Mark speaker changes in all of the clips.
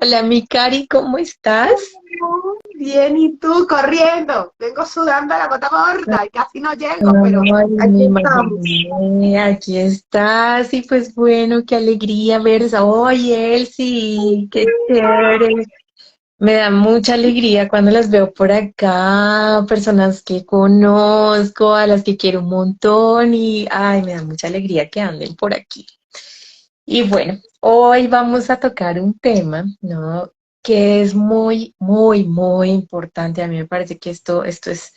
Speaker 1: Hola, mi Cari, ¿cómo estás?
Speaker 2: Bien, ¿y tú? Corriendo. Vengo sudando a la gota gorda y casi no llego, pero
Speaker 1: Ay,
Speaker 2: aquí
Speaker 1: me
Speaker 2: estamos.
Speaker 1: imaginé, aquí estás, y pues bueno, qué alegría ver eso. Oye, Elsie, qué chévere. Me da mucha alegría cuando las veo por acá, personas que conozco, a las que quiero un montón, y ay, me da mucha alegría que anden por aquí. Y bueno, hoy vamos a tocar un tema, ¿no? Que es muy, muy, muy importante. A mí me parece que esto es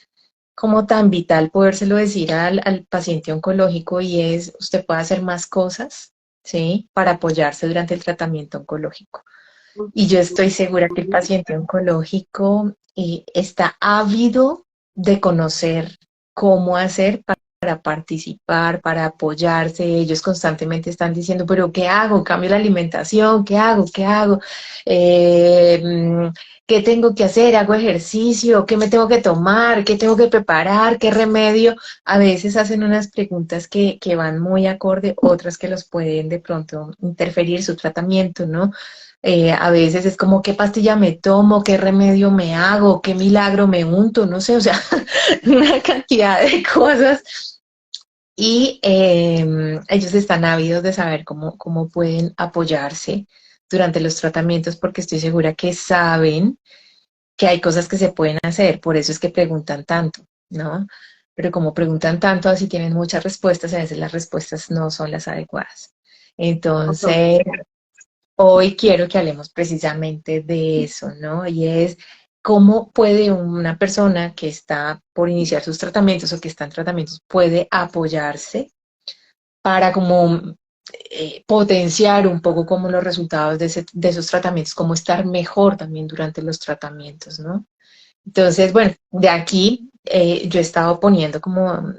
Speaker 1: como tan vital podérselo decir al paciente oncológico y es, usted puede hacer más cosas, ¿sí? Para apoyarse durante el tratamiento oncológico. Y yo estoy segura que el paciente oncológico está ávido de conocer cómo hacer para participar, para apoyarse. Ellos constantemente están diciendo, pero ¿qué hago? ¿Cambio la alimentación? ¿Qué hago? ¿Qué hago? Eh, mm, ¿Qué tengo que hacer? ¿Hago ejercicio? ¿Qué me tengo que tomar? ¿Qué tengo que preparar? ¿Qué remedio? A veces hacen unas preguntas que van muy acorde, otras que los pueden de pronto interferir su tratamiento, ¿no? A veces es como qué pastilla me tomo, qué remedio me hago, qué milagro me unto, no sé, o sea, una cantidad de cosas. Y ellos están ávidos de saber cómo pueden apoyarse durante los tratamientos porque estoy segura que saben que hay cosas que se pueden hacer, por eso es que preguntan tanto, ¿no? Pero como preguntan tanto, así tienen muchas respuestas, a veces las respuestas no son las adecuadas. Entonces, hoy quiero que hablemos precisamente de eso, ¿no? Y es cómo puede una persona que está por iniciar sus tratamientos o que está en tratamientos puede apoyarse para como potenciar un poco como los resultados de esos tratamientos, cómo estar mejor también durante los tratamientos, ¿no? Entonces, bueno, de aquí yo he estado poniendo como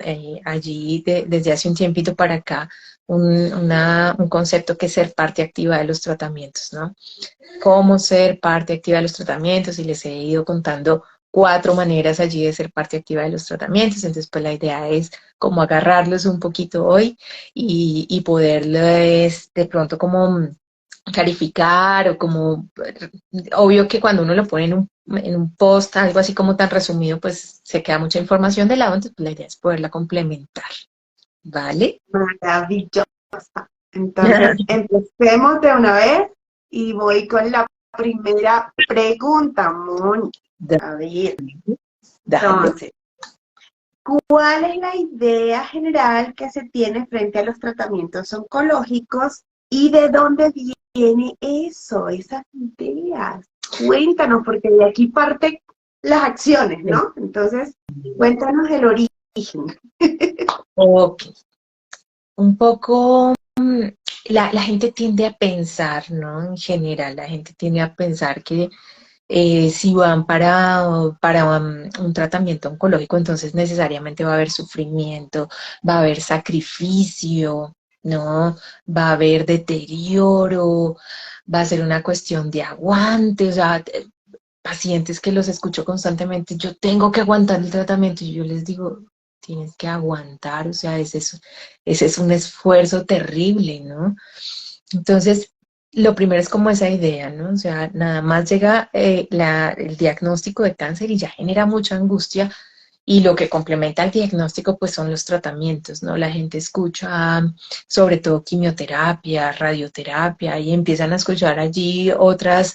Speaker 1: allí desde hace un tiempito para acá un concepto que es ser parte activa de los tratamientos, ¿no? Cómo ser parte activa de los tratamientos y les he ido contando 4 maneras allí de ser parte activa de los tratamientos. Entonces, pues la idea es como agarrarlos un poquito hoy y poderles de pronto como clarificar o como, obvio que cuando uno lo pone en un post, algo así como tan resumido, pues se queda mucha información de lado, entonces pues, la idea es poderla complementar, ¿vale?
Speaker 2: Maravilloso. Entonces, empecemos de una vez y voy con la primera pregunta, Moni. A ver,
Speaker 1: Dale.
Speaker 2: entonces, ¿cuál es la idea general que se tiene frente a los tratamientos oncológicos y de dónde viene eso, esas ideas? Cuéntanos, porque de aquí parten las acciones, ¿no? Entonces, cuéntanos el origen.
Speaker 1: Ok, un poco la gente tiende a pensar, ¿no? En general, la gente tiende a pensar que si van para un tratamiento oncológico, entonces necesariamente va a haber sufrimiento, va a haber sacrificio, ¿no? Va a haber deterioro, va a ser una cuestión de aguante, o sea, pacientes que los escucho constantemente, yo tengo que aguantar el tratamiento y yo les digo, tienes que aguantar, o sea, ese es un esfuerzo terrible, ¿no? Entonces, lo primero es como esa idea, ¿no? O sea, nada más llega el diagnóstico de cáncer y ya genera mucha angustia y lo que complementa el diagnóstico pues son los tratamientos, ¿no? La gente escucha sobre todo quimioterapia, radioterapia y empiezan a escuchar allí otros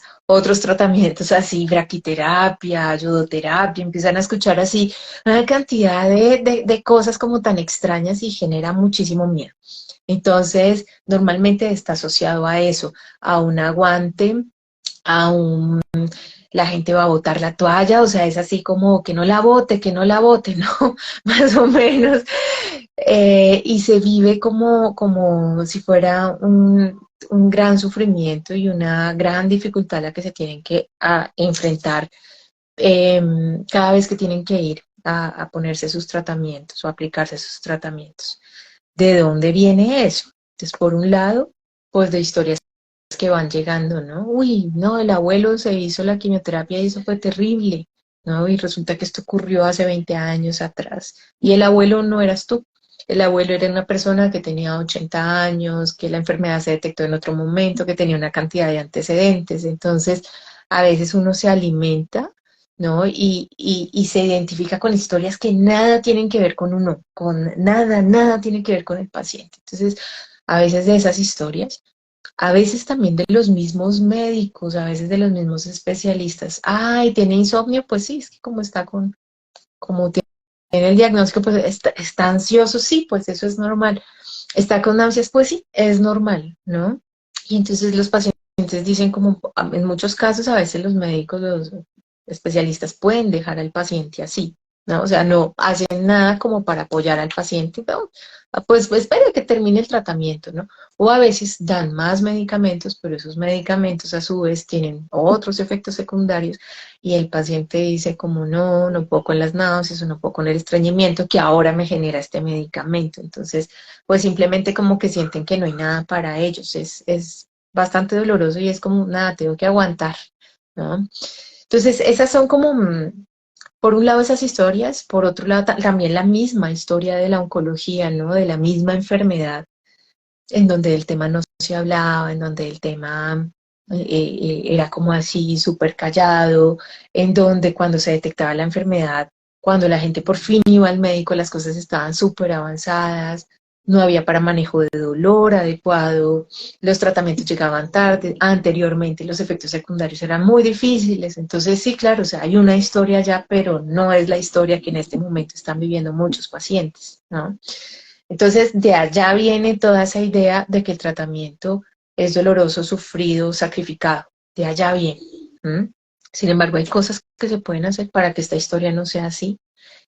Speaker 1: tratamientos así, braquiterapia, yodoterapia, empiezan a escuchar así una cantidad de cosas como tan extrañas y genera muchísimo miedo. Entonces, normalmente está asociado a eso, a un aguante, a un la gente va a botar la toalla, o sea, es así como que no la bote, ¿no? Más o menos. Y se vive como si fuera un gran sufrimiento y una gran dificultad a la que se tienen que enfrentar eh, cada vez que tienen que ir a ponerse sus tratamientos o aplicarse sus tratamientos. ¿De dónde viene eso? Entonces, por un lado, pues de historias que van llegando, ¿no? Uy, no, el abuelo se hizo la quimioterapia y eso fue terrible, ¿no? Y resulta que esto ocurrió hace 20 años atrás y el abuelo no eras tú. el abuelo era una persona que tenía 80 años, que la enfermedad se detectó en otro momento, que tenía una cantidad de antecedentes. Entonces, a veces uno se alimenta, ¿no? Y se identifica con historias que nada tienen que ver con uno, con nada, nada tiene que ver con el paciente. Entonces, a veces de esas historias, a veces también de los mismos médicos, a veces de los mismos especialistas. Ay, ¿tiene insomnio? Pues sí, es que como está con, como tiene el diagnóstico, pues está ansioso, sí, pues eso es normal. Está con náuseas, pues sí, es normal, ¿no? Y entonces los pacientes dicen como, en muchos casos a veces los médicos, los especialistas pueden dejar al paciente así, ¿no? O sea, no hacen nada como para apoyar al paciente, ¿no? Pues espere que termine el tratamiento, ¿no? O a veces dan más medicamentos, pero esos medicamentos a su vez tienen otros efectos secundarios y el paciente dice como no, no puedo con las náuseas o no puedo con el estreñimiento que ahora me genera este medicamento. Entonces, pues simplemente como que sienten que no hay nada para ellos. Es bastante doloroso y es como, nada, tengo que aguantar, ¿no? Entonces, esas son como, por un lado esas historias, por otro lado también la misma historia de la oncología, ¿no? De la misma enfermedad, en donde el tema no se hablaba, en donde el tema era como así súper callado, en donde cuando se detectaba la enfermedad, cuando la gente por fin iba al médico, las cosas estaban súper avanzadas, no había para manejo de dolor adecuado, los tratamientos llegaban tarde, anteriormente los efectos secundarios eran muy difíciles, entonces sí, claro, o sea, hay una historia ya, pero no es la historia que en este momento están viviendo muchos pacientes, ¿no? Entonces, de allá viene toda esa idea de que el tratamiento es doloroso, sufrido, sacrificado. De allá viene. ¿M? Sin embargo, hay cosas que se pueden hacer para que esta historia no sea así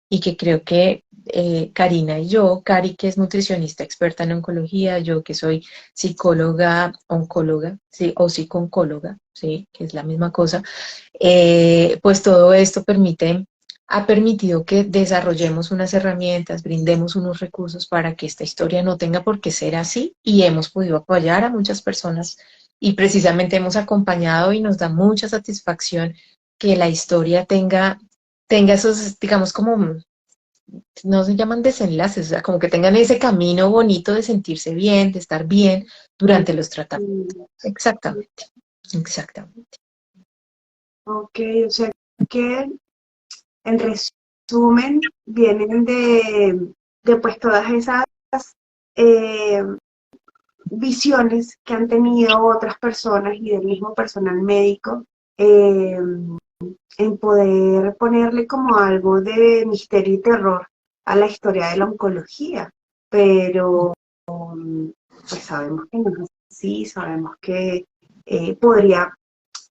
Speaker 1: y que creo que Karina y yo, Cari que es nutricionista experta en oncología, yo que soy psicóloga, oncóloga, sí, o psico-oncóloga, sí, que es la misma cosa, pues todo esto ha permitido que desarrollemos unas herramientas, brindemos unos recursos para que esta historia no tenga por qué ser así y hemos podido apoyar a muchas personas y precisamente hemos acompañado y nos da mucha satisfacción que la historia tenga esos, digamos, como, no se llaman desenlaces, o sea, como que tengan ese camino bonito de sentirse bien, de estar bien durante los tratamientos. Exactamente, exactamente.
Speaker 2: Ok, o sea que en resumen vienen de pues todas esas eh, visiones que han tenido otras personas y del mismo personal médico en poder ponerle como algo de misterio y terror a la historia de la oncología, pero pues sabemos que no es así, sabemos que podría,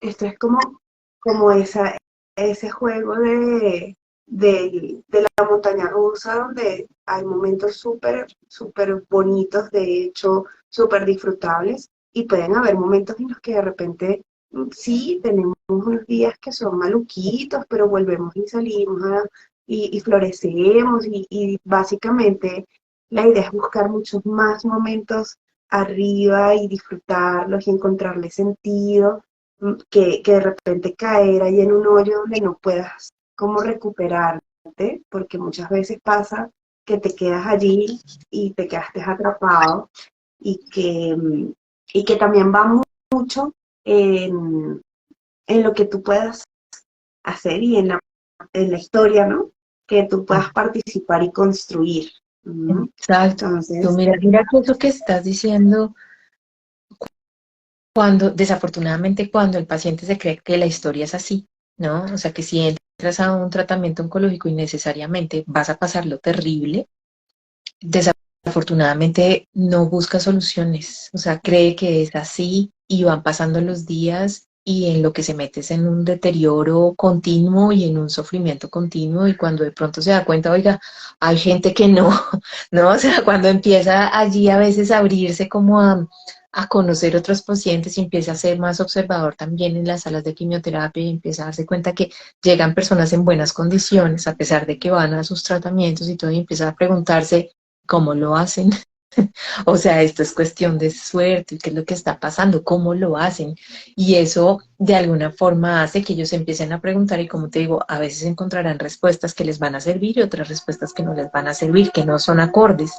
Speaker 2: esto es como ese juego de la montaña rusa donde hay momentos súper, súper bonitos, de hecho, súper disfrutables, y pueden haber momentos en los que de repente sí tenemos unos días que son maluquitos, pero volvemos y salimos y florecemos y básicamente la idea es buscar muchos más momentos arriba y disfrutarlos y encontrarle sentido que de repente caer ahí en un hoyo donde no puedas como recuperarte, porque muchas veces pasa que te quedas allí y te quedaste atrapado y y que también va mucho en, en lo que tú puedas hacer y en la historia, ¿no? Que tú puedas participar y construir.
Speaker 1: Exacto.
Speaker 2: Entonces,
Speaker 1: Mira que eso que estás diciendo, cuando, desafortunadamente, cuando el paciente se cree que la historia es así, ¿no? O sea, que si entras a un tratamiento oncológico y necesariamente vas a pasar lo terrible, desafortunadamente no busca soluciones, o sea, cree que es así y van pasando los días y en lo que se mete es en un deterioro continuo y en un sufrimiento continuo y cuando de pronto se da cuenta, oiga, hay gente que no, ¿no? O sea, cuando empieza allí a veces a abrirse como a conocer otros pacientes y empieza a ser más observador también en las salas de quimioterapia y empieza a darse cuenta que llegan personas en buenas condiciones a pesar de que van a sus tratamientos y todo y empieza a preguntarse, ¿cómo lo hacen? O sea, esto es cuestión de suerte, qué es lo que está pasando, cómo lo hacen. Y eso de alguna forma hace que ellos empiecen a preguntar y como te digo, a veces encontrarán respuestas que les van a servir y otras respuestas que no les van a servir, que no son acordes.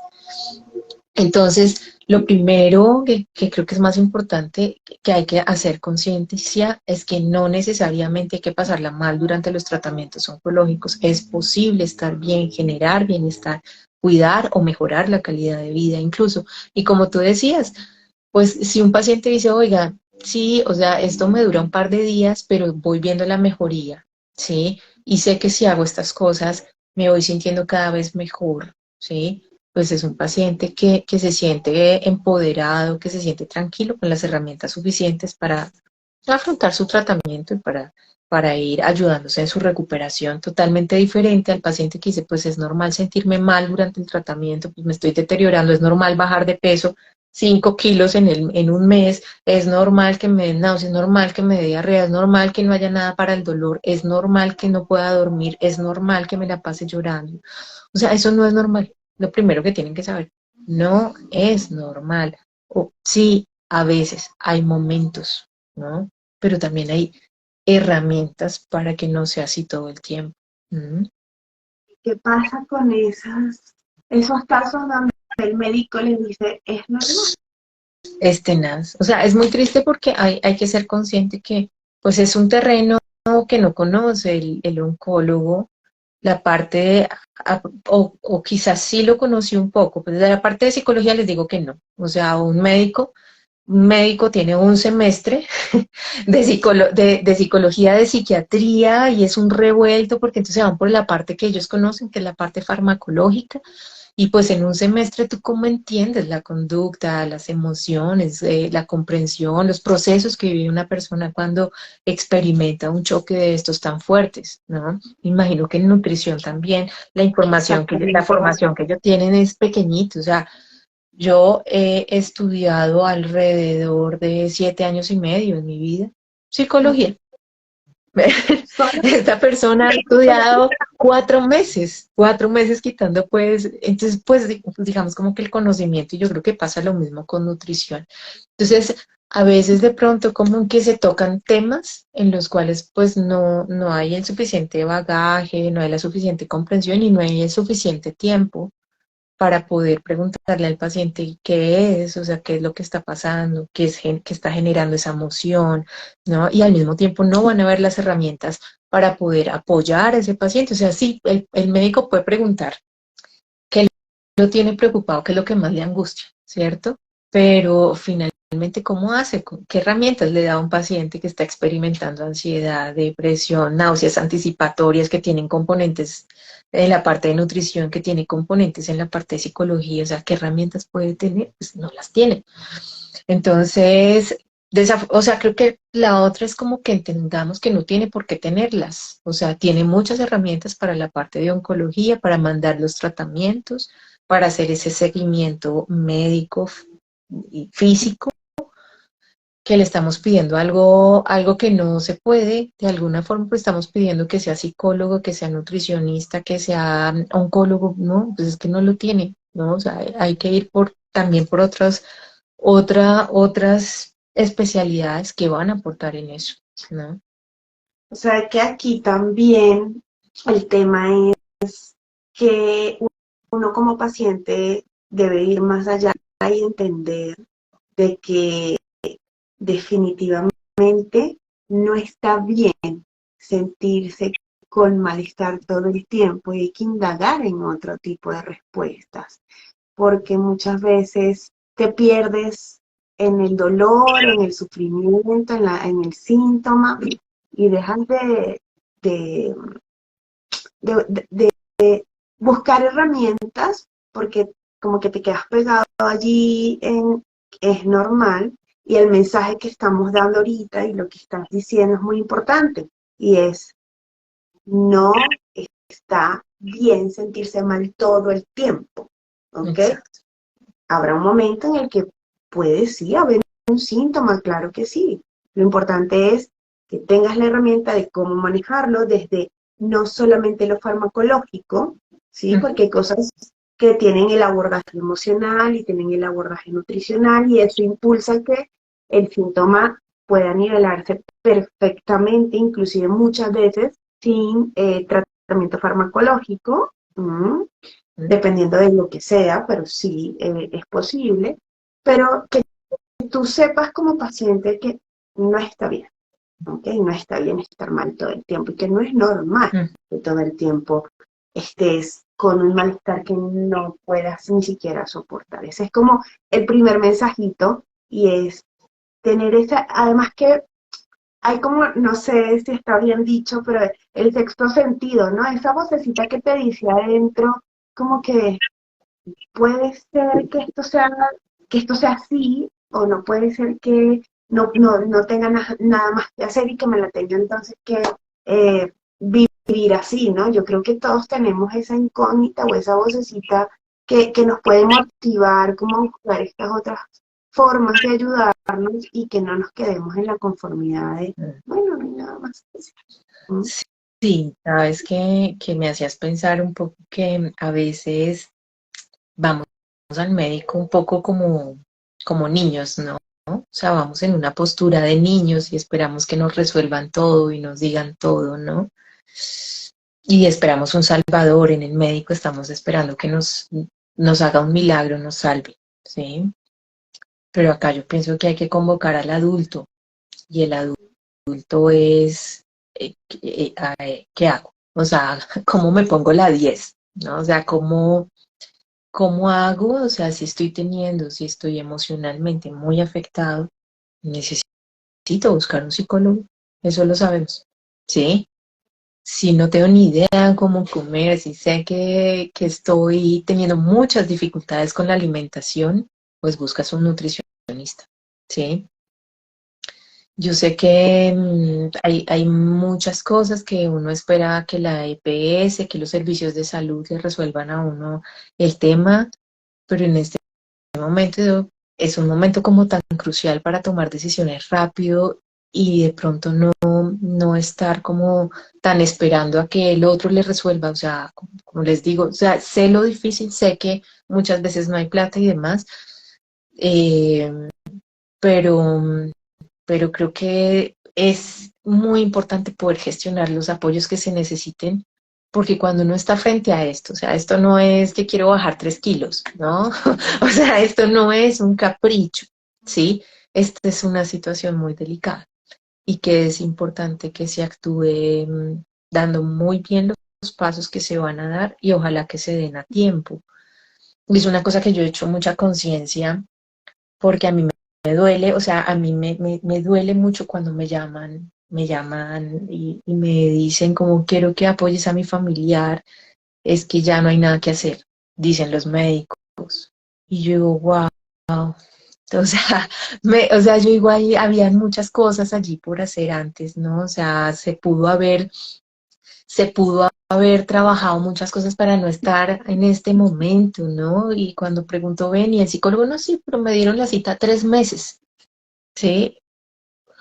Speaker 1: Entonces, lo primero que creo que es más importante que hay que hacer conciencia es que no necesariamente hay que pasarla mal durante los tratamientos oncológicos. Es posible estar bien, generar bienestar, cuidar o mejorar la calidad de vida incluso. Y como tú decías, pues si un paciente dice, oiga, sí, o sea, esto me dura un par de días, pero voy viendo la mejoría, ¿sí? Y sé que si hago estas cosas, me voy sintiendo cada vez mejor, ¿sí? Pues es un paciente que se siente empoderado, que se siente tranquilo con las herramientas suficientes para afrontar su tratamiento y para ir ayudándose en su recuperación, totalmente diferente al paciente que dice, pues es normal sentirme mal durante el tratamiento, pues me estoy deteriorando, es normal bajar de peso 5 kilos en un mes, es normal que me den náuseas, es normal que me dé diarrea, es normal que no haya nada para el dolor, es normal que no pueda dormir, es normal que me la pase llorando. O sea, eso no es normal. Lo primero que tienen que saber, no es normal. O, sí, a veces hay momentos, ¿no? Pero también hay herramientas para que no sea así todo el tiempo. ¿Mm?
Speaker 2: ¿Qué pasa con esos casos donde el médico les dice, es normal?
Speaker 1: Es tenaz. O sea, es muy triste porque hay que ser consciente que pues es un terreno que no conoce el oncólogo, la parte de, o quizás sí lo conoció un poco, pero de la parte de psicología les digo que no. O sea, un médico tiene un semestre de psicología, de psiquiatría, y es un revuelto porque entonces van por la parte que ellos conocen, que es la parte farmacológica, y pues en un semestre tú cómo entiendes la conducta, las emociones, la comprensión, los procesos que vive una persona cuando experimenta un choque de estos tan fuertes, ¿no? Imagino que en nutrición también la
Speaker 2: Exactamente.
Speaker 1: formación que ellos tienen es pequeñita, o sea, yo he estudiado alrededor de 7 años y medio en mi vida psicología.
Speaker 2: Solo
Speaker 1: Esta persona ha estudiado 4 meses quitando, pues, entonces, pues, digamos como que el conocimiento, y yo creo que pasa lo mismo con nutrición. Entonces, a veces de pronto como que se tocan temas en los cuales pues no hay el suficiente bagaje, no hay la suficiente comprensión y no hay el suficiente tiempo para poder preguntarle al paciente qué es, o sea, qué es lo que está pasando, qué está generando esa emoción, ¿no? Y al mismo tiempo no van a ver las herramientas para poder apoyar a ese paciente. O sea, sí, el médico puede preguntar qué lo tiene preocupado, qué es lo que más le angustia, ¿cierto? Pero finalmente, ¿cómo hace? ¿Qué herramientas le da a un paciente que está experimentando ansiedad, depresión, náuseas anticipatorias que tienen componentes en la parte de nutrición, que tiene componentes en la parte de psicología? O sea, ¿qué herramientas puede tener? Pues no las tiene. Entonces, o sea, creo que la otra es como que entendamos que no tiene por qué tenerlas. O sea, tiene muchas herramientas para la parte de oncología, para mandar los tratamientos, para hacer ese seguimiento médico y físico, que le estamos pidiendo algo que no se puede, de alguna forma pues estamos pidiendo que sea psicólogo, que sea nutricionista, que sea oncólogo, no, pues es que no lo tiene, ¿no? O sea, hay que ir también por otras especialidades que van a aportar en eso, ¿no?
Speaker 2: O sea que aquí también el tema es que uno como paciente debe ir más allá y entender de que definitivamente no está bien sentirse con malestar todo el tiempo y hay que indagar en otro tipo de respuestas, porque muchas veces te pierdes en el dolor, en el sufrimiento, en el síntoma y dejas de, de buscar herramientas porque como que te quedas pegado allí en es normal y el mensaje que estamos dando ahorita y lo que estás diciendo es muy importante y es no está bien sentirse mal todo el tiempo, ¿ok?
Speaker 1: Exacto.
Speaker 2: Habrá un momento en el que puede sí haber un síntoma, claro que sí. Lo importante es que tengas la herramienta de cómo manejarlo desde no solamente lo farmacológico, ¿sí?
Speaker 1: Ujú.
Speaker 2: Porque hay cosas que tienen el abordaje emocional y tienen el abordaje nutricional, y eso impulsa que el síntoma pueda nivelarse perfectamente, inclusive muchas veces sin tratamiento farmacológico, dependiendo de lo que sea, pero sí es posible, pero que tú sepas como paciente que no está bien, ¿ok? No está bien estar mal todo el tiempo y que no es normal
Speaker 1: Mm.
Speaker 2: que todo el tiempo estés con un malestar que no puedas ni siquiera soportar. Ese es como el primer mensajito, y es tener esa, además que hay como, no sé si está bien dicho, pero el sexto sentido, ¿no? Esa vocecita que te dice adentro, como que puede ser que esto sea así, o no puede ser que no tenga nada más que hacer y que me la tenga entonces que vivir así, ¿no? Yo creo que todos tenemos esa incógnita o esa vocecita que nos puede motivar como a buscar estas otras formas de ayudarnos y que no nos quedemos en la conformidad de,
Speaker 1: Mm.
Speaker 2: bueno, no hay nada más que hacer. ¿Mm?
Speaker 1: Sí, sabes que me hacías pensar un poco que a veces vamos al médico un poco como niños, ¿no? O sea, vamos en una postura de niños y esperamos que nos resuelvan todo y nos digan todo, ¿no? Y esperamos un salvador en el médico, estamos esperando que nos haga un milagro, nos salve, ¿sí? Pero acá yo pienso que hay que convocar al adulto, y el adulto es, ¿qué hago? O sea, ¿cómo me pongo la 10? ¿No? O sea, ¿cómo hago? O sea, si estoy emocionalmente muy afectado, necesito buscar un psicólogo, eso lo sabemos, ¿sí? Si no tengo ni idea cómo comer, si sé que estoy teniendo muchas dificultades con la alimentación, pues buscas un nutricionista, ¿sí? Yo sé que hay muchas cosas que uno espera que la EPS, que los servicios de salud le resuelvan a uno el tema, pero en este momento es un momento como tan crucial para tomar decisiones rápido y de pronto no estar como tan esperando a que el otro le resuelva. O sea, como les digo, o sea, sé lo difícil, sé que muchas veces no hay plata y demás, eh, pero, pero creo que es muy importante poder gestionar los apoyos que se necesiten, porque cuando uno está frente a esto, o sea, esto no es que quiero bajar 3 kilos, ¿no? O sea, esto no es un capricho, ¿sí? Esta es una situación muy delicada y que es importante que se actúe dando muy bien los pasos que se van a dar y ojalá que se den a tiempo. Y es una cosa que yo he hecho mucha conciencia porque a mí me duele, o sea, a mí me duele mucho cuando me llaman y me dicen como quiero que apoyes a mi familiar, es que ya no hay nada que hacer, dicen los médicos. Y yo digo, wow, o sea, o sea, yo igual habían muchas cosas allí por hacer antes, ¿no? O sea, se pudo haber trabajado muchas cosas para no estar en este momento, ¿no? Y cuando preguntó, ven, y el psicólogo, no, sí, pero me dieron la cita 3 meses, ¿sí?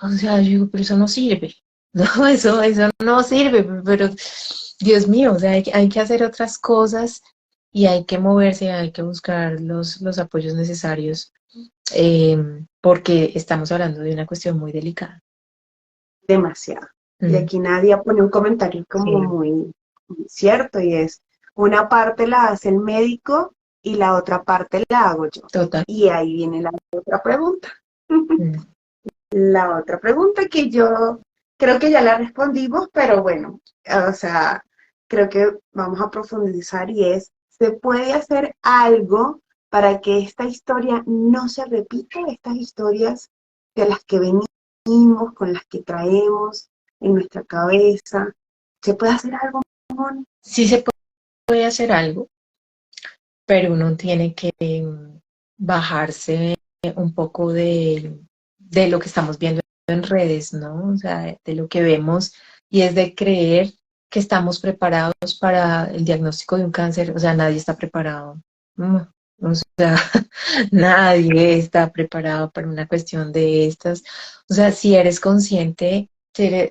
Speaker 1: O sea, yo digo, pero eso no sirve, no, eso no sirve, pero Dios mío, o sea, hay que hacer otras cosas y hay que moverse, hay que buscar los apoyos necesarios, eh, porque estamos hablando de una cuestión muy delicada.
Speaker 2: Demasiado. Y
Speaker 1: Mm,
Speaker 2: aquí Nadia pone un comentario como
Speaker 1: sí,
Speaker 2: muy cierto, y es, una parte la hace el médico y la otra parte la hago yo.
Speaker 1: total.
Speaker 2: Y ahí viene la otra pregunta.
Speaker 1: Mm,
Speaker 2: La otra pregunta que yo creo que ya la respondimos, pero bueno, o sea, creo que vamos a profundizar, y es, ¿se puede hacer algo para que esta historia no se repita? Estas historias de las que venimos, con las que traemos en nuestra cabeza. ¿Se puede hacer algo, Moni?
Speaker 1: sí se puede hacer algo, pero uno tiene que bajarse un poco de lo que estamos viendo en redes, ¿no? O sea, de lo que vemos y es de creer que estamos preparados para el diagnóstico de un cáncer. O sea, nadie está preparado. O sea, nadie está preparado para una cuestión de estas. O sea, si eres consciente,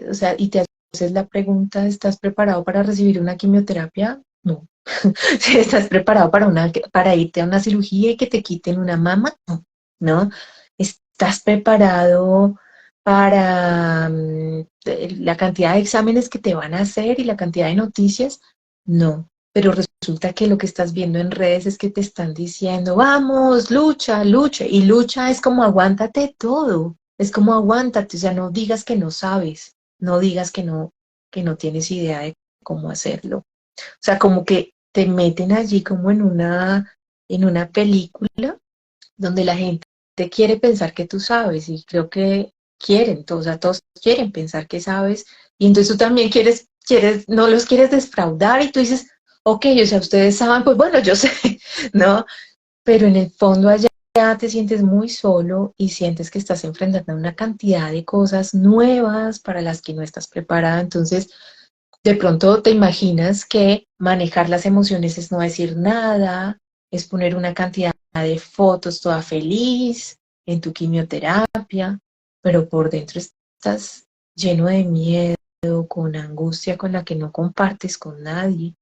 Speaker 1: o sea, y te haces la pregunta, ¿estás preparado para recibir una quimioterapia? No. Si estás preparado para irte a una cirugía y que te quiten una mama, ¿no? ¿Estás preparado para la cantidad de exámenes que te van a hacer y la cantidad de noticias? No. Pero resulta que lo que estás viendo en redes es que te están diciendo, vamos, lucha, lucha. Y lucha es como aguántate todo. Es como aguántate, o sea, no digas que no sabes, no digas que no tienes idea de cómo hacerlo. O sea, como que te meten allí como en una película donde la gente quiere pensar que tú sabes y creo que quieren, todos, o sea, todos quieren pensar que sabes y entonces tú también no los quieres defraudar y tú dices, ok, o sea, ustedes saben, pues bueno, yo sé, ¿no? Pero en el fondo allá te sientes muy solo y sientes que estás enfrentando una cantidad de cosas nuevas para las que no estás preparada, entonces de pronto te imaginas que manejar las emociones es no decir nada, es poner una cantidad de fotos toda feliz en tu quimioterapia, pero por dentro estás lleno de miedo, con angustia con la que no compartes con nadie.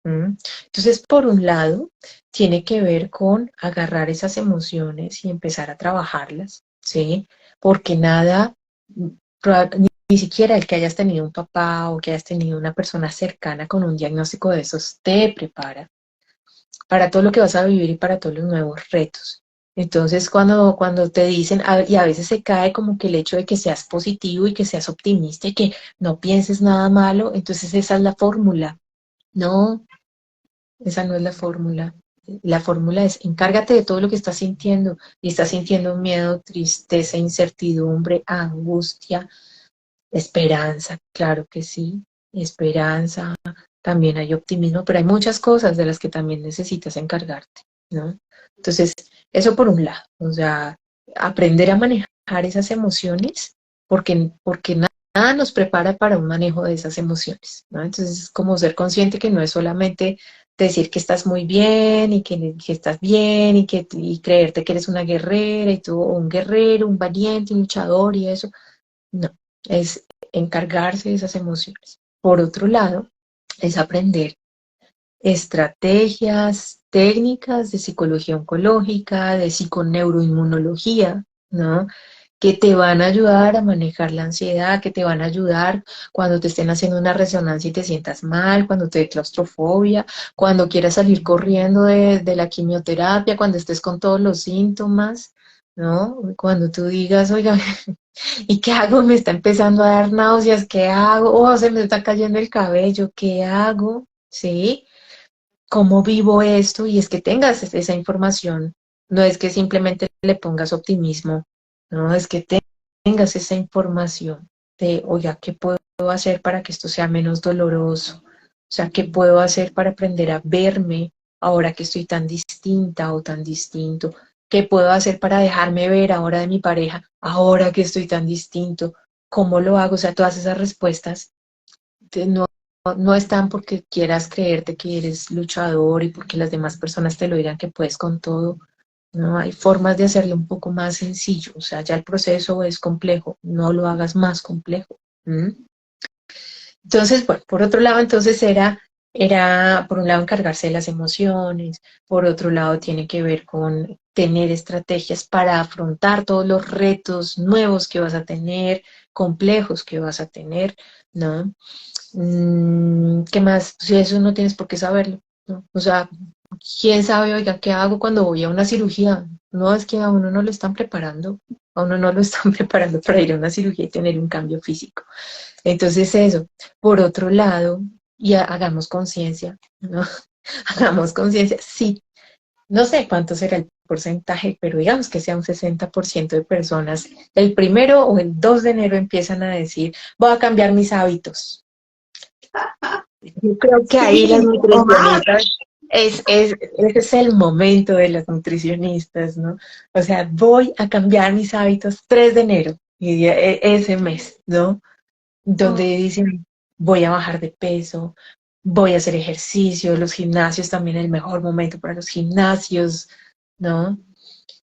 Speaker 1: ¿Mm? Entonces, por un lado, tiene que ver con agarrar esas emociones y empezar a trabajarlas, ¿sí? Porque nada, ni siquiera el que hayas tenido un papá o que hayas tenido una persona cercana con un diagnóstico de esos te prepara para todo lo que vas a vivir y para todos los nuevos retos. Entonces, cuando te dicen, y a veces se cae como que el hecho de que seas positivo y que seas optimista y que no pienses nada malo, entonces esa es la fórmula. No, esa no es la fórmula. La fórmula es encárgate de todo lo que estás sintiendo y estás sintiendo miedo, tristeza, incertidumbre, angustia, esperanza, claro que sí, esperanza, también hay optimismo, pero hay muchas cosas de las que también necesitas encargarte, ¿no? Entonces, eso por un lado, o sea, aprender a manejar esas emociones, porque nada nos prepara para un manejo de esas emociones, ¿no? Entonces, es como ser consciente que no es solamente decir que estás muy bien y que estás bien y creerte que eres una guerrera y tú, o un guerrero, un valiente, un luchador y eso. No, es encargarse de esas emociones. Por otro lado, es aprender estrategias, técnicas de psicología oncológica, de psiconeuroinmunología, ¿no? Que te van a ayudar a manejar la ansiedad, que te van a ayudar cuando te estén haciendo una resonancia y te sientas mal, cuando te dé claustrofobia, cuando quieras salir corriendo de la quimioterapia, cuando estés con todos los síntomas, ¿no? Cuando tú digas, oiga, ¿y qué hago? Me está empezando a dar náuseas, ¿qué hago? Oh, se me está cayendo el cabello, ¿qué hago? ¿Sí? ¿Cómo vivo esto? Y es que tengas esa información, no es que simplemente le pongas optimismo, no, es que tengas esa información de, oiga, ¿qué puedo hacer para que esto sea menos doloroso? O sea, ¿qué puedo hacer para aprender a verme ahora que estoy tan distinta o tan distinto? ¿Qué puedo hacer para dejarme ver ahora de mi pareja, ahora que estoy tan distinto? ¿Cómo lo hago? O sea, todas esas respuestas no, no están porque quieras creerte que eres luchador y porque las demás personas te lo digan que puedes con todo. No, hay formas de hacerlo un poco más sencillo. O sea, ya el proceso es complejo, no lo hagas más complejo. ¿Mm? Entonces, bueno, por otro lado, entonces era, por un lado, encargarse de las emociones, por otro lado, tiene que ver con tener estrategias para afrontar todos los retos nuevos que vas a tener, complejos que vas a tener, ¿no? ¿Qué más? Si eso no tienes por qué saberlo, ¿no? O sea, ¿quién sabe, oiga, qué hago cuando voy a una cirugía? No, es que a uno no lo están preparando, a uno no lo están preparando para ir a una cirugía y tener un cambio físico. Entonces eso, por otro lado, hagamos conciencia, ¿no? Hagamos conciencia, sí, no sé cuánto será el porcentaje, pero digamos que sea un 60% de personas, el primero o el 2 de enero empiezan a decir, voy a cambiar mis hábitos. Yo creo que ahí las
Speaker 2: Sí, o más.
Speaker 1: nutricionistas, ese es el momento de las nutricionistas, ¿no? O sea, voy a cambiar mis hábitos 3 de enero, y ese mes, ¿no? Donde dicen, voy a bajar de peso, voy a hacer ejercicio, los gimnasios también el mejor momento para los gimnasios, ¿no?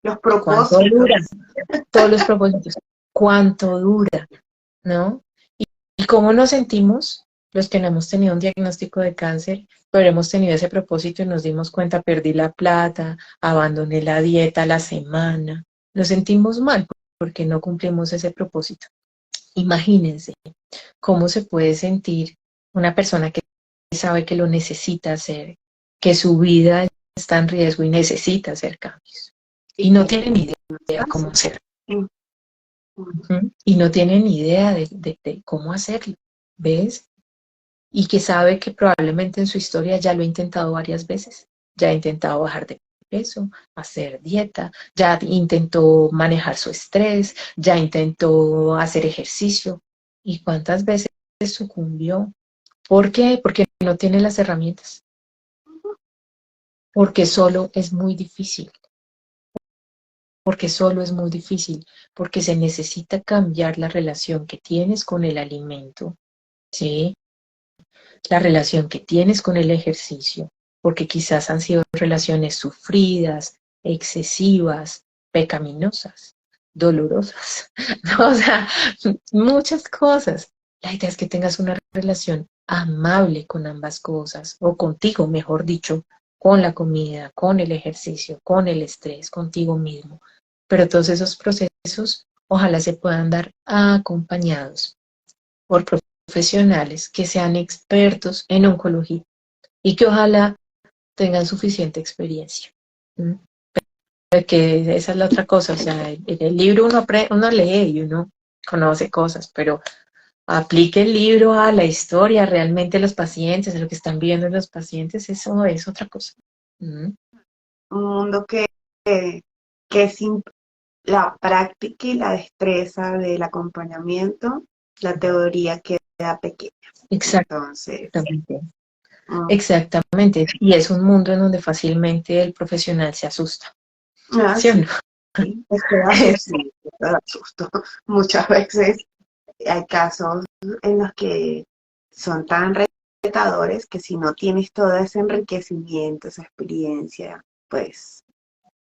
Speaker 2: Los
Speaker 1: ¿Cuánto dura?
Speaker 2: propósitos.
Speaker 1: Todos los propósitos, ¿cuánto dura? ¿No? ¿Y cómo nos sentimos? los que no hemos tenido un diagnóstico de cáncer, pero hemos tenido ese propósito y nos dimos cuenta, perdí la plata, abandoné la dieta a la semana, nos sentimos mal porque no cumplimos ese propósito. Imagínense cómo se puede sentir una persona que sabe que lo necesita hacer, que su vida está en riesgo y necesita hacer cambios. Y no tiene ni idea cómo hacerlo. Y no tiene ni idea de cómo hacerlo, ¿ves? Y que sabe que probablemente en su historia ya lo ha intentado varias veces. Ya ha intentado bajar de peso, hacer dieta, ya intentó manejar su estrés, ya intentó hacer ejercicio. ¿Y cuántas veces sucumbió? ¿Por qué? Porque no tiene las herramientas. Porque solo es muy difícil. Porque solo es muy difícil. Porque se necesita cambiar la relación que tienes con el alimento, ¿sí? La relación que tienes con el ejercicio, porque quizás han sido relaciones sufridas, excesivas, pecaminosas, dolorosas, o sea, muchas cosas. La idea es que tengas una relación amable con ambas cosas, o contigo, mejor dicho, con la comida, con el ejercicio, con el estrés, contigo mismo. Pero todos esos procesos ojalá se puedan dar acompañados por profesionales que sean expertos en oncología y que ojalá tengan suficiente experiencia. ¿Mm? Porque esa es la otra cosa, o sea, en el libro uno lee y uno conoce cosas, pero aplique el libro a la historia, realmente los pacientes, a lo que están viendo los pacientes, eso es otra cosa. ¿Mm?
Speaker 2: Un mundo que sin la práctica y la destreza del acompañamiento, la teoría queda pequeña. Entonces,
Speaker 1: Exactamente. Exactamente. Y es un mundo en donde fácilmente el profesional se asusta. ¿Sí o
Speaker 2: sí,
Speaker 1: no?
Speaker 2: sí, es que da susto. Muchas veces hay casos en los que son tan retadores que si no tienes todo ese enriquecimiento, esa experiencia, pues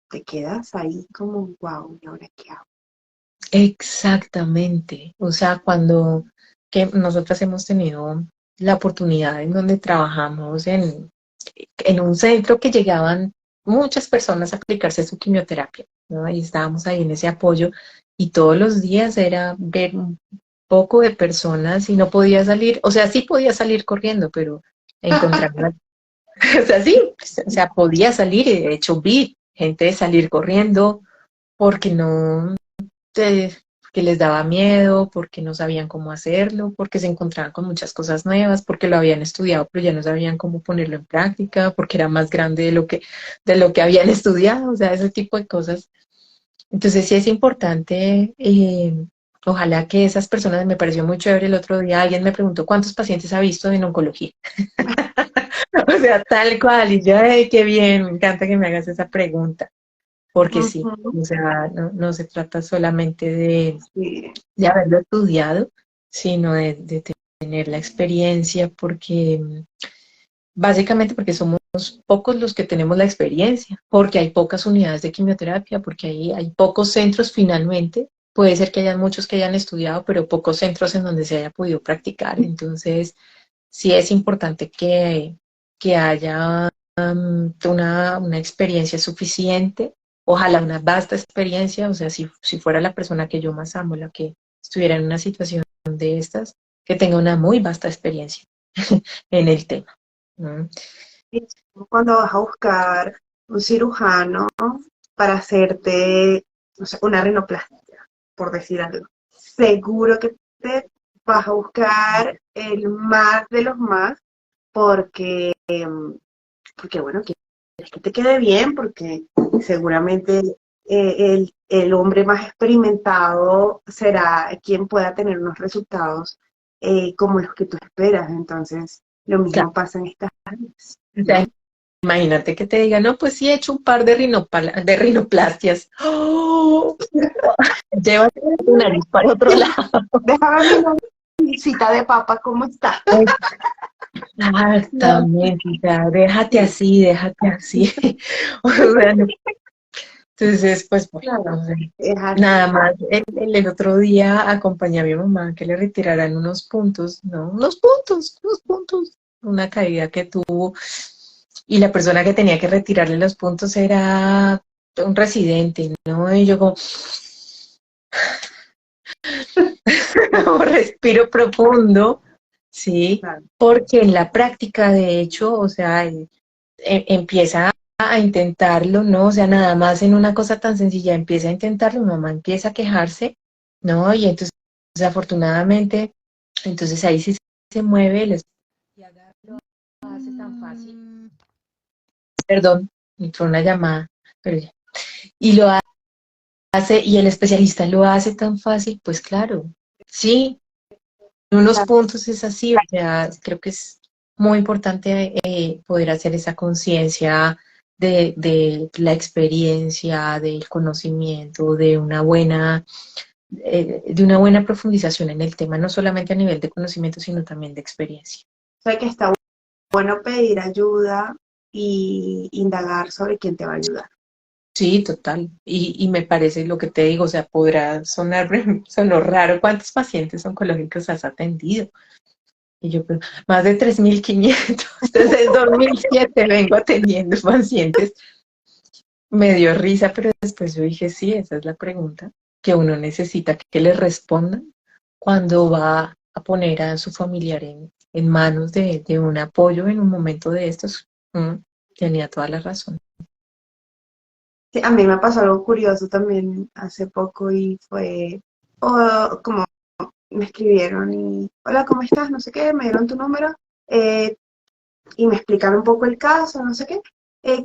Speaker 2: te quedas ahí como, wow, ¿y ahora qué hago?
Speaker 1: Exactamente. O sea, cuando que nosotras hemos tenido la oportunidad en donde trabajamos en un centro que llegaban muchas personas a aplicarse su quimioterapia, ¿no? Y estábamos ahí en ese apoyo y todos los días era ver un poco de personas y no podía salir, o sea, sí podía salir corriendo, pero encontrar o sea, sí, o sea, podía salir y de hecho vi gente salir corriendo porque no que les daba miedo, porque no sabían cómo hacerlo, porque se encontraban con muchas cosas nuevas, porque lo habían estudiado, pero ya no sabían cómo ponerlo en práctica, porque era más grande de lo que habían estudiado, o sea, ese tipo de cosas. Entonces sí es importante, ojalá que esas personas, me pareció muy chévere el otro día, alguien me preguntó cuántos pacientes ha visto en oncología. O sea, tal cual, y yo, ay, qué bien, me encanta que me hagas esa pregunta porque sí,
Speaker 2: Ujú,
Speaker 1: o sea, no se trata solamente
Speaker 2: sí,
Speaker 1: de haberlo estudiado, sino de tener la experiencia, porque básicamente porque somos pocos los que tenemos la experiencia, porque hay pocas unidades de quimioterapia, porque hay pocos centros finalmente, puede ser que hayan muchos que hayan estudiado, pero pocos centros en donde se haya podido practicar, entonces sí es importante que haya una experiencia suficiente, ojalá una vasta experiencia, o sea, si fuera la persona que yo más amo, la que estuviera en una situación de estas, que tenga una muy vasta experiencia en el tema. ¿No?
Speaker 2: sí. Cuando vas a buscar un cirujano para hacerte, no sé, una rinoplastia, por decir algo, seguro que te vas a buscar el más de los más porque, porque bueno, quieres que te quede bien, porque seguramente el hombre más experimentado será quien pueda tener unos resultados como los que tú esperas. Entonces, lo
Speaker 1: Claro,
Speaker 2: mismo pasa en estas áreas,
Speaker 1: o sea,
Speaker 2: ¿no?
Speaker 1: imagínate que te diga, no, pues sí he hecho un par de, de rinoplastias. ¡Oh! Llévate tu nariz para otro lado.
Speaker 2: Déjame mi cita de papa, ¿cómo está? No,
Speaker 1: Exactamente, o sea, déjate
Speaker 2: sí,
Speaker 1: así, déjate así. O sea, no, Entonces, pues bueno,
Speaker 2: Claro,
Speaker 1: no sé.
Speaker 2: es
Speaker 1: Nada
Speaker 2: así.
Speaker 1: más, el otro día acompañé a mi mamá a que le retiraran unos puntos, ¿no? Unos puntos, una caída que tuvo. Y la persona que tenía que retirarle los puntos era un residente, ¿no? Y yo como, como respiro profundo, ¿sí?
Speaker 2: Claro.
Speaker 1: Porque en la práctica, de hecho, o sea, empieza a intentarlo, ¿no? O sea, nada más en una cosa tan sencilla, empieza a intentarlo, mi mamá empieza a quejarse, ¿no? Y entonces, afortunadamente, entonces ahí sí se mueve, y agarra, lo hace tan fácil. Perdón, entró una llamada, pero ya. Y lo hace, y el especialista lo hace tan fácil, pues claro, sí, en unos
Speaker 2: Claro.
Speaker 1: puntos es así, o sea, creo que es muy importante poder hacer esa conciencia de la experiencia, del conocimiento, de una buena profundización en el tema, no solamente a nivel de conocimiento, sino también de experiencia.
Speaker 2: O sea que está bueno pedir ayuda y indagar sobre quién te va a ayudar.
Speaker 1: Sí, total. Y me parece lo que te digo, o sea, podrá sonar, sonó raro. ¿Cuántos pacientes oncológicos has atendido? Y yo, pues, más de 3.500. Desde el 2007 vengo atendiendo pacientes. Me dio risa, pero después yo dije, sí, esa es la pregunta que uno necesita que le respondan cuando va a poner a su familiar en manos de un apoyo en un momento de estos. Tenía toda la razón.
Speaker 2: Sí, a mí me pasó algo curioso también hace poco y fue como me escribieron y, hola, ¿cómo estás? No sé qué, me dieron tu número eh, y me explicaron un poco el caso, no sé qué.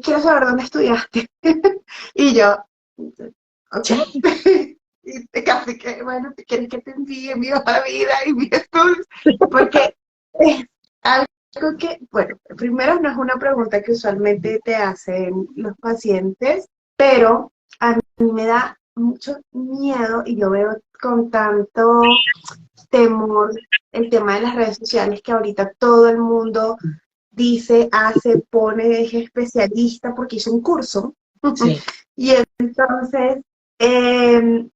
Speaker 2: Quiero saber dónde estudiaste. Y yo, ok.
Speaker 1: Sí,
Speaker 2: Y casi que, bueno, ¿te quieres que te envíe mi hoja de vida y mi estudio? Porque es algo que, bueno, primero no es una pregunta que usualmente te hacen los pacientes, pero a mí me da mucho miedo y yo veo con tanto temor el tema de las redes sociales que ahorita todo el mundo dice, hace, pone, es especialista porque hizo un curso.
Speaker 1: sí.
Speaker 2: Y entonces, eh,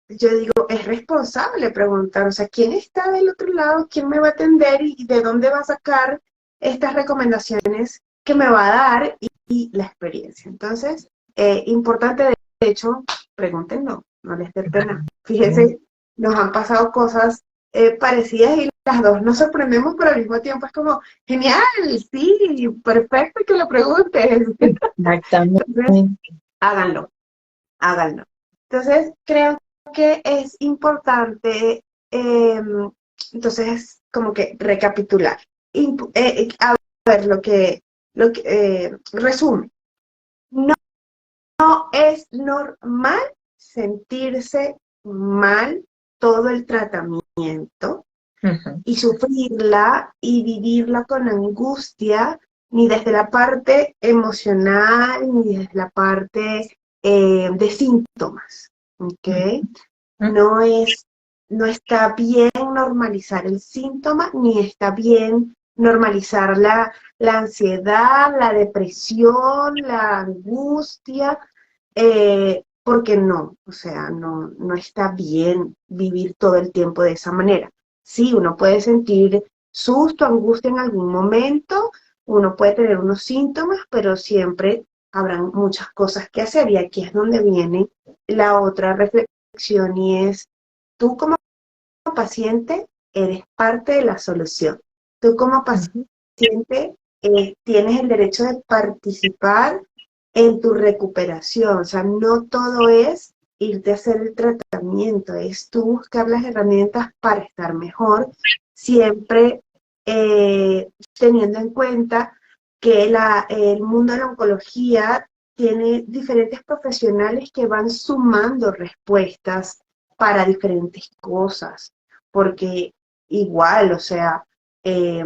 Speaker 2: yo digo, es responsable preguntar, o sea, ¿quién está del otro lado? ¿Quién me va a atender? ¿Y de dónde va a sacar estas recomendaciones que me va a dar? Y la experiencia. Entonces, importante, de hecho, pregunten, no les dé pena. Fíjense, nos han pasado cosas parecidas y las dos nos sorprendemos, pero al mismo tiempo es como, genial, sí, perfecto que lo preguntes. Entonces,
Speaker 1: Exactamente.
Speaker 2: háganlo, háganlo. Entonces, creo que es importante, entonces, como que recapitular. A ver, resume. No, no es normal sentirse mal todo el tratamiento
Speaker 1: Ujú.
Speaker 2: y sufrirla y vivirla con angustia, ni desde la parte emocional, ni desde la parte de síntomas. ¿Ok? No es, no está bien normalizar el síntoma, ni está bien normalizar la ansiedad, la depresión, la angustia, porque no, o sea, no está bien vivir todo el tiempo de esa manera. Sí, uno puede sentir susto, angustia en algún momento, uno puede tener unos síntomas, pero siempre habrán muchas cosas que hacer y aquí es donde viene la otra reflexión y es, tú como paciente eres parte de la solución. Tú como
Speaker 1: Ujú.
Speaker 2: paciente tienes el derecho de participar en tu recuperación. O sea, no todo es irte a hacer el tratamiento, es tú buscar las herramientas para estar mejor, siempre teniendo en cuenta que el mundo de la oncología tiene diferentes profesionales que van sumando respuestas para diferentes cosas, porque igual, o sea, eh,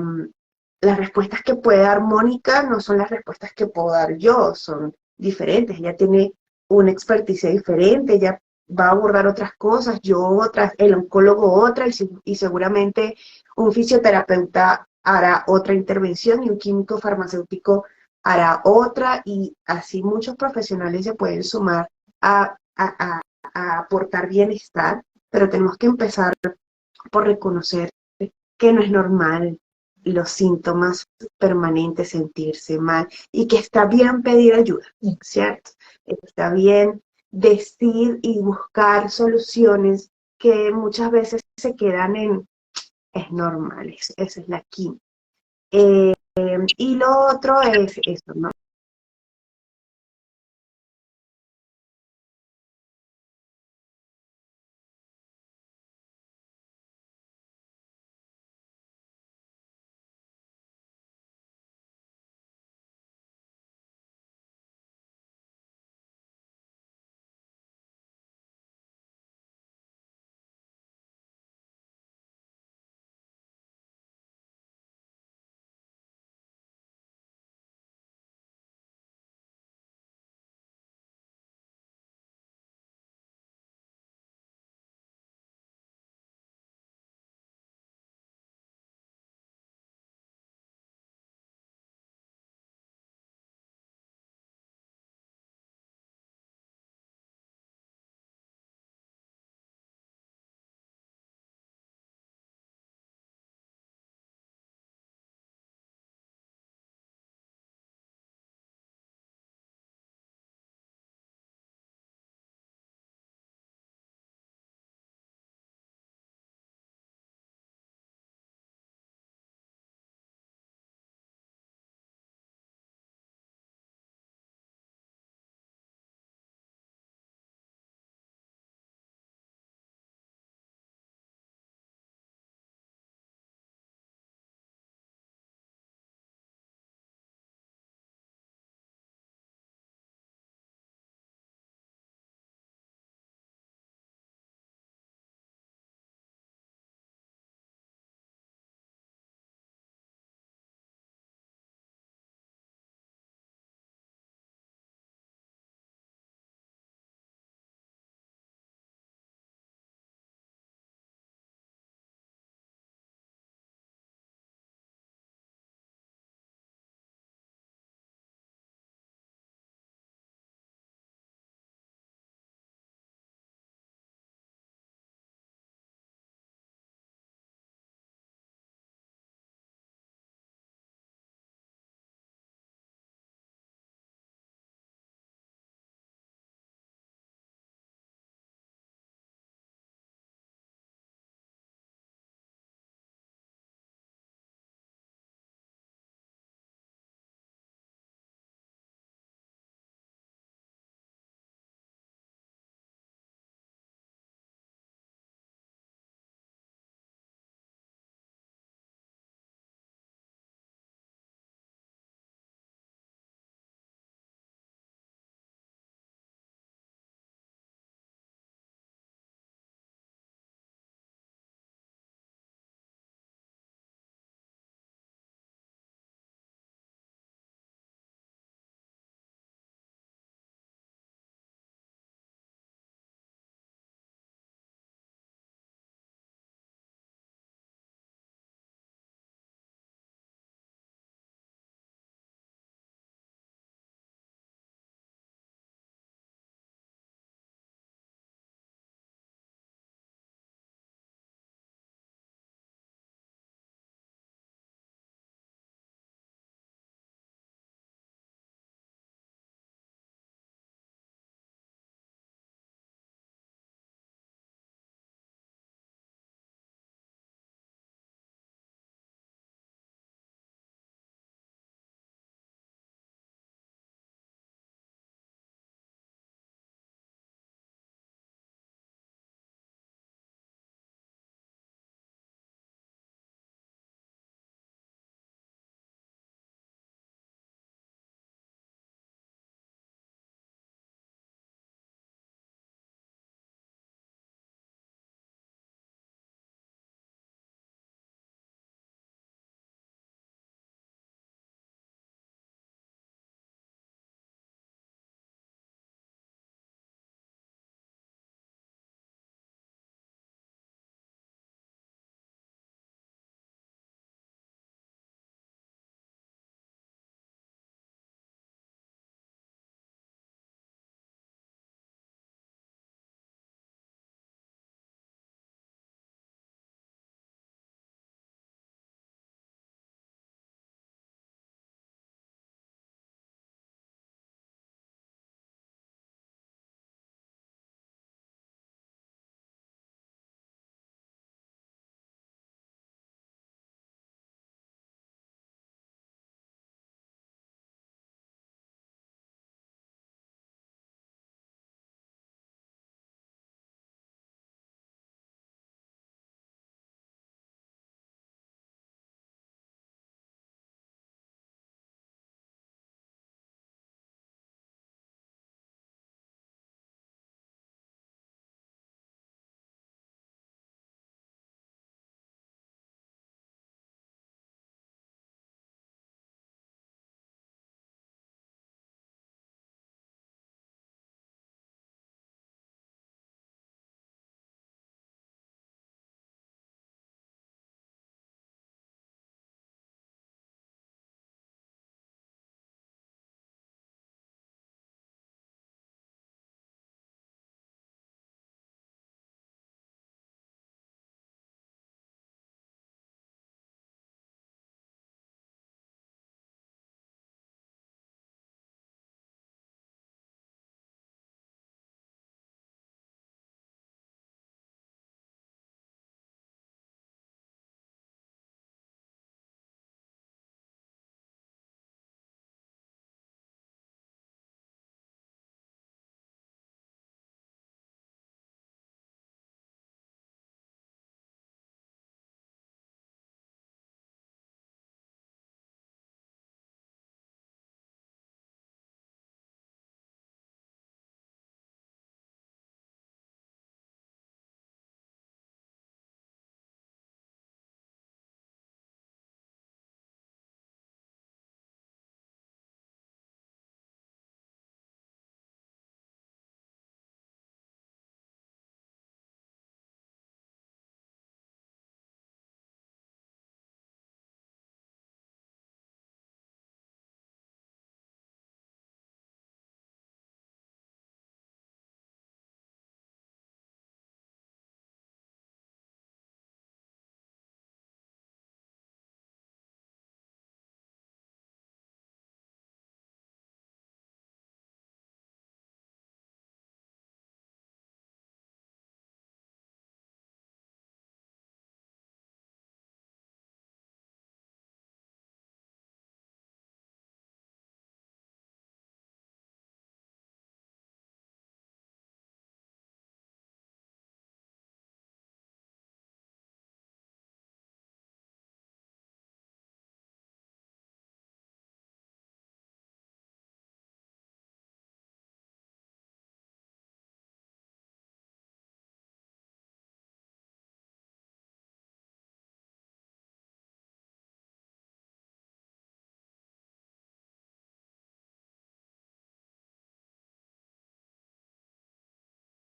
Speaker 2: las respuestas que puede dar Mónica no son las respuestas que puedo dar yo, son diferentes, ella tiene una experticia diferente, ella va a abordar otras cosas, yo otras, el oncólogo otra, y seguramente un fisioterapeuta hará otra intervención y un químico farmacéutico hará otra y así muchos profesionales se pueden sumar a aportar bienestar, pero tenemos que empezar por reconocer que no es normal los síntomas permanentes, sentirse mal, y que está bien pedir ayuda, ¿cierto? Está bien decir y buscar soluciones que muchas veces se quedan en, es normal, esa es la química. Y lo otro es eso, ¿no?